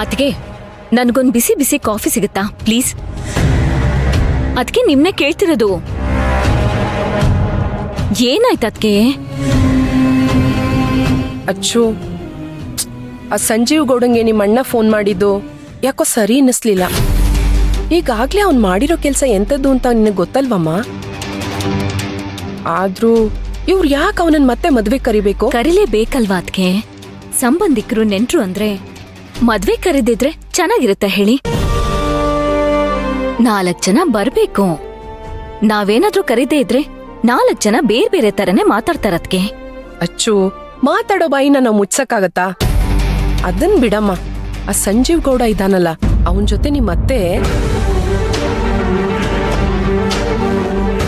ಅದಕ್ಕೆ ನನ್ಗೊಂದ್ ಬಿಸಿ ಬಿಸಿ ಕಾಫಿ ಸಿಗುತ್ತಾ ಪ್ಲೀಸ್? ಅದಕ್ಕೆ ನಿಮ್ನೆ ಕೇಳ್ತಿರೋದು. ಏನಾಯ್ತು ಅದಕ್ಕೆ? ಅಚ್ಚು, ಆ ಸಂಜೀವ್ ಗೌಡಂಗೆ ನಿಮ್ಮ ಅಣ್ಣ ಫೋನ್ ಮಾಡಿದ್ದು ಯಾಕೋ ಸರಿ ಅನ್ನಿಸ್ಲಿಲ್ಲ. ಈಗಾಗ್ಲೇ ಅವ್ನು ಮಾಡಿರೋ ಕೆಲಸ ಎಂಥದ್ದು ಅಂತ ನಿನಗೆ ಗೊತ್ತಲ್ವಮ್ಮ? ಆದ್ರೂ ಇವ್ರು ಯಾಕೆ ಅವನನ್ನ ಮತ್ತೆ ಮದ್ವೆ ಕರಿಬೇಕು? ಕರಿಲೇಬೇಕಲ್ವಾ ಅದಕ್ಕೆ? ಸಂಬಂಧಿಕರು ನೆಂಟ್ರು ಅಂದ್ರೆ ಮದ್ವೆ ಕರೆದಿದ್ರೆ ಚೆನ್ನಾಗಿರುತ್ತೆ ಹೇಳಿ. 4 ಜನ ಬರ್ಬೇಕು. ನಾವೇನಾದ್ರೂ ಕರೀದೇ ಇದ್ರೆ 4 ಜನ ಬೇರೆ ಬೇರೆ ತರನೇ ಮಾತಾಡ್ತಾರದ್ಕೆ. ಅಚ್ಚು, ಮಾತಾಡೋ ಬಾಯಿನ ನಾವು ಮುಚ್ಚಕ್ಕಾಗತ್ತಾ? ಅದನ್ ಬಿಡಮ್ಮ. ಆ ಸಂಜೀವ್ ಗೌಡ ಇದಾನಲ್ಲ, ಅವನ್ ಜೊತೆ ನಿಮ್ಮತ್ತೆ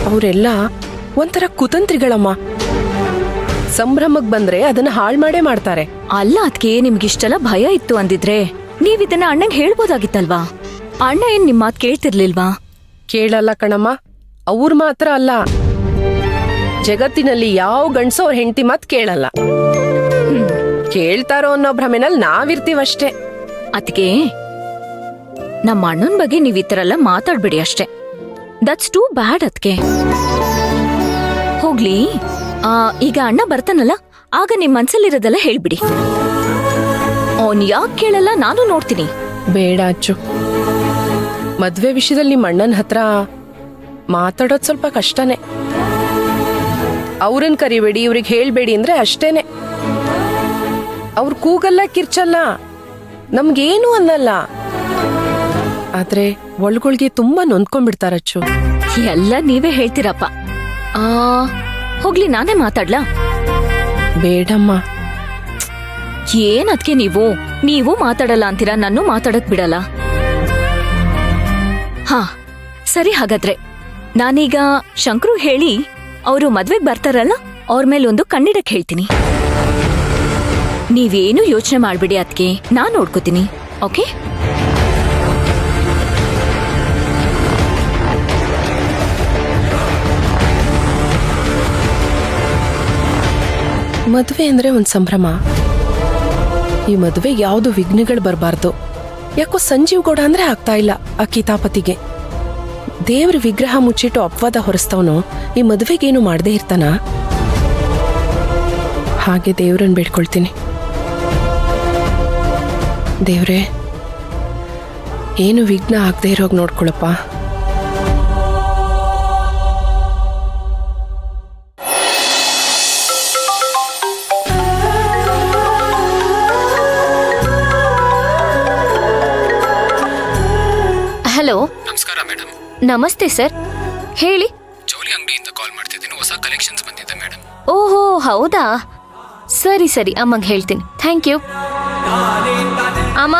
ಅವರೆಲ್ಲ ಒಂಥರ ಕುತಂತ್ರಿಗಳಮ್ಮ. ಸಂಭ್ರಮಕ್ ಬಂದ್ರೆ ಅದನ್ನ ಹಾಳ್ ಮಾಡೇ ಮಾಡ್ತಾರೆ. ಅಲ್ಲ ಅದಕ್ಕೆ ನಿಮ್ಗಿಷ್ಟೆಲ್ಲ ಭಯ ಇತ್ತು ಅಂದಿದ್ರೆ ನೀವಿದನ್ನ ಅಣ್ಣಂಗ್ ಹೇಳ್ಬೋದಾಗಿತ್ತಲ್ವಾ? ಅಣ್ಣ ಏನ್ ನಿಮ್ ಮಾತ್ ಕೇಳ್ತಿರ್ಲಿಲ್ವಾ? ಕೇಳಲ್ಲ ಕಣಮ್ಮ. ಅವ್ರ ಮಾತ್ರ ಅಲ್ಲ, ಜಗತ್ತಿನಲ್ಲಿ ಯಾವ ಗಂಡ್ಸೋ ಅವ್ರ ಹೆಂಡತಿ ಮಾತ್ ಕೇಳಲ್ಲ. ಕೇಳ್ತಾರೋ ಅನ್ನೋ ಭ್ರಮೆನಲ್ಲಿ ನಾವಿರ್ತೀವಷ್ಟೇ. ಅದಕ್ಕೆ ನಮ್ಮ ಅಣ್ಣನ್ ಬಗ್ಗೆ ನೀವ್ ಈ ತರ ಎಲ್ಲ ಮಾತಾಡ್ಬಿಡಿ ಅಷ್ಟೇ. That's too bad. ಅದಕ್ಕೆ ಹೋಗ್ಲಿ, ಈಗ ಅಣ್ಣ ಬರ್ತಾನಲ್ಲ, ಆಗ ನಿಮ್ ಮನ್ಸಲ್ಲಿರೋದೆಲ್ಲ ಹೇಳ್ಬಿಡಿ. ಅವನ್ ಯಾಕೆ ಕೇಳಲ್ಲ ನಾನು ನೋಡ್ತೀನಿ. ಬೇಡ ಅಚ್ಚು, ಮದ್ವೆ ವಿಷಯದಲ್ಲಿ ನಿಮ್ಮ ಅಣ್ಣನ ಹತ್ರ ಮಾತಾಡೋದ್ ಸ್ವಲ್ಪ ಕಷ್ಟನೇ. ಅವ್ರನ್ ಕರಿಬೇಡಿ, ಇವ್ರಿಗೆ ಹೇಳ್ಬೇಡಿ ಅಂದ್ರೆ ಅಷ್ಟೇನೆ. ಅವ್ರ ಕೂಗಲ್ಲ, ಕಿರ್ಚಲ್ಲ, ನಮ್ಗೇನು ಅನ್ನಲ್ಲ. ಆದ್ರೆ ಒಳ್ಗೊಳ್ಗೆ ತುಂಬಾ ನೊಂದ್ಕೊಂಡ್ಬಿಡ್ತಾರಚ್ಚು. ಎಲ್ಲ ನೀವೇ ಹೇಳ್ತೀರಪ್ಪ. ಹೋಗ್ಲಿ, ನಾನೇ ಮಾತಾಡ್ಲಾ? ಬೇಡಮ್ಮ. ಏನ್ ಅದ್ಕೆ ನೀವು ಮಾತಾಡಲ್ಲ ಅಂತೀರಾ, ನಾನು ಮಾತಾಡಕ್ ಬಿಡಲ್ಲ. ಹಾ ಸರಿ, ಹಾಗಾದ್ರೆ ನಾನೀಗ ಶಂಕ್ರು ಹೇಳಿ ಅವರು ಮದ್ವೆಗ್ ಬರ್ತಾರಲ್ಲ, ಅವ್ರ ಮೇಲೊಂದು ಕಣ್ಣಿಡಕ್ ಹೇಳ್ತೀನಿ. ನೀವೇನು ಯೋಚನೆ ಮಾಡ್ಬಿಡಿ ಅದ್ಕೆ, ನಾನ್ ನೋಡ್ಕೋತೀನಿ. ಓಕೆ? ಮದ್ವೆ ಅಂದ್ರೆ ಒಂದ್ ಸಂಭ್ರಮ. ಈ ಮದ್ವೆಗೆ ಯಾವ್ದು ವಿಘ್ನಗಳು ಬರಬಾರ್ದು. ಯಾಕೋ ಸಂಜೀವ್ ಗೌಡ ಅಂದ್ರೆ ಆಗ್ತಾ ಇಲ್ಲ ಆ ಕಿತಾಪತಿಗೆ. ದೇವ್ರ ವಿಗ್ರಹ ಮುಚ್ಚಿಟ್ಟು ಅಪವಾದ ಹೊರಸ್ತವನು ಈ ಮದ್ವೆಗೇನು ಮಾಡದೇ ಇರ್ತಾನ? ಹಾಗೆ ದೇವ್ರನ್ನ ಬೇಡ್ಕೊಳ್ತೀನಿ. ದೇವ್ರೇ, ಏನು ವಿಘ್ನ ಆಗದೆ ಇರೋಗ್ ನೋಡ್ಕೊಳಪ್ಪ. ಹಲೋ. ನಮಸ್ಕಾರ ಮೇಡಮ್. ನಮಸ್ತೆ ಸರ್, ಹೇಳಿ. ಜೌಳಿ ಅಂಗಡಿಯಿಂದ ಕಾಲ್ ಮಾಡ್ತಿದ್ದೀನಿ, ಹೊಸ ಕಲೆಕ್ಷನ್ಸ್ ಬಂದಿದೆ ಮೇಡಮ್. ಓಹೋ ಹೌದಾ, ಸರಿ ಸರಿ, ಅಮ್ಮಂಗೆ ಹೇಳ್ತೀನಿ. Thank you. ಅಮ್ಮ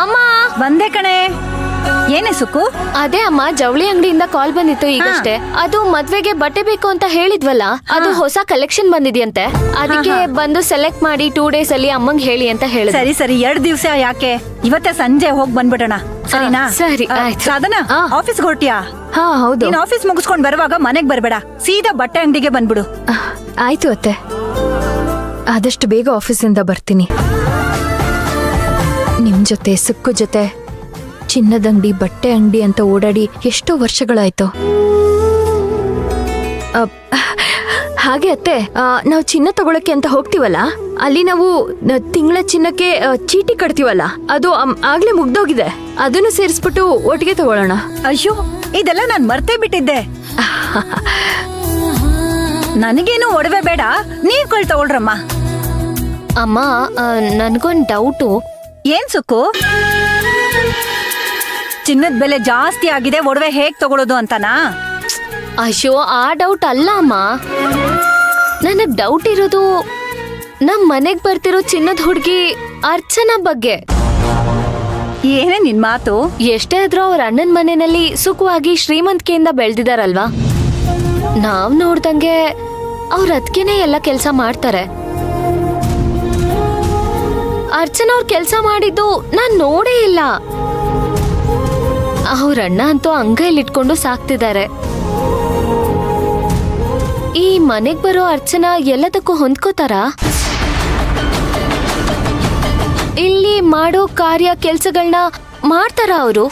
ಅಮ್ಮ. ಬಂದೆ ಕಣೆ. ಏನೇ ಸುಕ್ಕು? ಅದೇ ಅಮ್ಮ, ಜವಳಿ ಅಂಗಡಿಯಿಂದ ಕಾಲ್ ಬಂದಿತ್ತು ಈಗಷ್ಟೇ. ಅದು ಮದ್ವೆಗೆ ಬಟ್ಟೆ ಬೇಕು ಅಂತ ಹೇಳಿದ್ವಲ್ಲ, ಅದು ಹೊಸ ಕಲೆಕ್ಷನ್ ಬಂದಿದ್ಯಂತೆ. ಅದಕ್ಕೆ ಬಂದು ಸೆಲೆಕ್ಟ್ ಮಾಡಿ 2 days ಅಲ್ಲಿ ಅಮ್ಮಂಗೆ ಹೇಳಿ ಅಂತ ಹೇಳಿದ್ರು. ಸರಿ ಸರಿ, 2 ದಿವಸ ಯಾಕೆ, ಇವತ್ತೇ ಸಂಜೆ ಹೋಗಿ ಬಂದ್ಬಿಡೋಣ. ಸರಿನಾ? ಸರಿ ಆಯ್ತು. ಸಾಧನಾ, ಆಫೀಸ್ಗೆ ಹೊರಟಿಯಾ? ಹಾ ಹೌದು. ನೀನ್ ಆಫೀಸ್ ಮುಗಿಸ್ಕೊಂಡ್ ಬರುವಾಗ ಮನೆಗ್ ಬರ್ಬೇಡ, ಸೀದಾ ಬಟ್ಟೆ ಅಂಗಡಿಗೆ ಬಂದ್ಬಿಡು. ಆಯ್ತು ಅತ್ತೆ, ಆದಷ್ಟು ಬೇಗ ಆಫೀಸಿಂದ ಬರ್ತೀನಿ. ನಿಮ್ ಜೊತೆ ಸುಕ್ಕು ಜೊತೆ ಚಿನ್ನದ ಅಂಗಡಿ, ಬಟ್ಟೆ ಅಂಗಡಿ ಅಂತ ಓಡಾಡಿ ಎಷ್ಟೋ ವರ್ಷಗಳಾಯ್ತು. ಹಾಗೆ ಅತ್ತೆ, ನಾವು ಚಿನ್ನ ತಗೊಳಕ್ಕೆ ಅಂತ ಹೋಗ್ತೀವಲ್ಲ, ಅಲ್ಲಿ ನಾವು ತಿಂಗಳ ಚಿನ್ನಕ್ಕೆ ಚೀಟಿ ಕಟ್ತೀವಲ್ಲ, ಅದು ಆಗ್ಲೇ ಮುಗ್ದೋಗಿದೆ. ಅದನ್ನು ಸೇರಿಸ್ಬಿಟ್ಟು ಒಟ್ಟಿಗೆ ತಗೊಳ್ಳೋಣ. ಅಯ್ಯೋ, ಇದೆಲ್ಲ ನಾನ್ ಮರ್ತೇ ಬಿಟ್ಟಿದ್ದೆ. ನನಗೇನು ಒಡವೆ ಬೇಡ, ನೀವ್ ಕಳ್ ತಗೊಳ್ರಮ್ಮ. ಅಮ್ಮ, ನನ್ಗೊಂದ್ ಡೌಟು. ಏನ್ ಸುಕ್ಕು? ಚಿನ್ನದ ಬೆಲೆ ಜಾಸ್ತಿ ಆಗಿದೆ, ಒಡವೆ ಹೇಗ್ ತಗೊಳ್ಳೋದು ಅಂತನಾ? ಅಯ್ಯೋ, ಆ ಡೌಟ್ ಅಲ್ಲ ಅಮ್ಮ. ನನಗ್ ಡೌಟ್ ಇರೋದು ನಮ್ ಮನೆಗ್ ಬರ್ತಿರೋ ಚಿನ್ನದ ಹುಡುಗಿ ಅರ್ಚನಾ ಬಗ್ಗೆ. ಏನೇ ನಿನ್ ಮಾತು? ಎಷ್ಟೇ ಆದ್ರೂ ಅವ್ರ ಅಣ್ಣನ ಮನೆಯಲ್ಲಿ ಸುಖವಾಗಿ ಶ್ರೀಮಂತಿಕೆಯಿಂದ ಬೆಳ್ದಿದಾರಲ್ವಾ. ನಾವ್ ನೋಡ್ದಂಗೆ ಅವ್ರ ಅದ್ಕೆನೆ ಎಲ್ಲ ಕೆಲ್ಸ ಮಾಡ್ತಾರೆ. ಅರ್ಚನಾ ಅವ್ರ ಕೆಲ್ಸ ಮಾಡಿದ್ದು ನಾನ್ ನೋಡೇ ಇಲ್ಲ. ಅವ್ರ ಅಣ್ಣ ಅಂತೂ ಅಂಗೈಲಿಟ್ಕೊಂಡು ಸಾಕ್ತಿದ್ದಾರೆ. ಈ ಮನೆಗ್ ಬರೋ ಅರ್ಚನಾ ಎಲ್ಲದಕ್ಕೂ ಹೊಂದ್ಕೋತಾರ? ಇಲ್ಲಿ ಮಾಡೋ ಕಾರ್ಯ ಕೆಲ್ಸಗಳನ್ನ ಮಾಡ್ತಾರ ಅವರು?